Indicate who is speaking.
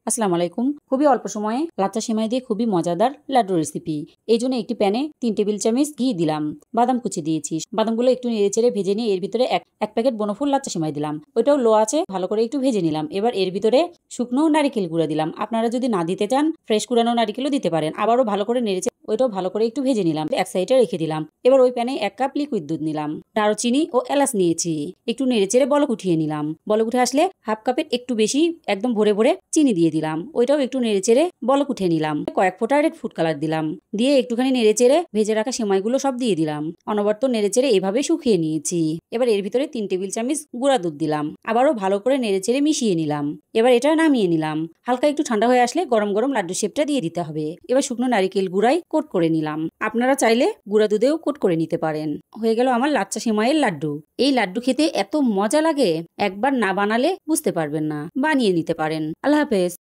Speaker 1: আসসালামু আলাইকুম। খুবই অল্প সময়ে লাচ্চা সেমাই দিয়ে খুবই মজাদার লাড্ডু রেসিপি। এই জন্য একটি প্যানে 3 টেবিল চামচ ঘি দিলাম, বাদাম কুচি দিয়েছি, বাদামগুলো একটু নেড়েচেড়ে ভেজে নিয়ে এর ভিতরে এক প্যাকেট বনফুল লাচ্চা সেমাই দিলাম, ওইটাও লো আছে ভালো করে একটু ভেজে নিলাম। এবার এর ভিতরে শুকনো নারিকেল গুঁড়া দিলাম, আপনারা যদি না দিতে চান ফ্রেশ কুড়ানো নারিকেলও দিতে পারেন। আবারও ভালো করে নেড়েচে ওইটাও ভালো করে একটু ভেজে নিলাম, এক সাইডে রেখে দিলাম। এবার ওই প্যানে 1 কাপ লিকুইড দুধ নিলাম, দারুচিনি ও এলাচ নিয়েছি, একটু নেড়েচেড়ে বলক উঠিয়ে নিলাম। বলক উঠে আসলে হাফ কাপের একটু বেশি একদম ভরে ভরে চিনি দিয়ে দিলাম, ওইটাও একটু নেড়েচেড়ে বলক উঠে নিলাম। কয়েক ফোঁটা রেড ফুড কালার দিলাম, দিয়ে একটুখানি নেড়েচেড়ে ভেজে রাখা সেমাইগুলো সব দিয়ে দিলাম। অনবরত নেড়েচেড়ে এভাবে শুকিয়ে নিয়েছি। এবার এর ভিতরে 3 টেবিল চামচ গুঁড়া দুধ দিলাম, আবারও ভালো করে নেড়েচেড়ে মিশিয়ে নিলাম। এবার এটা নামিয়ে নিলাম। হালকা একটু ঠান্ডা হয়ে আসলে গরম গরম লাড্ডু শেপটা দিয়ে দিতে হবে। এবার শুকনো নারিকেল গুঁড়াই কোট করে নিলাম, আপনারা চাইলে গুঁড়া দুধেও কোট করে নিতে পারেন। হয়ে গেল আমার লাচ্চা সেমাইয়ের লাড্ডু। এই লাড্ডু খেতে এত মজা লাগে, একবার না বানালে বুঝতে পারবেন না। বানিয়ে নিতে পারেন। আল্লাহ হাফেজ।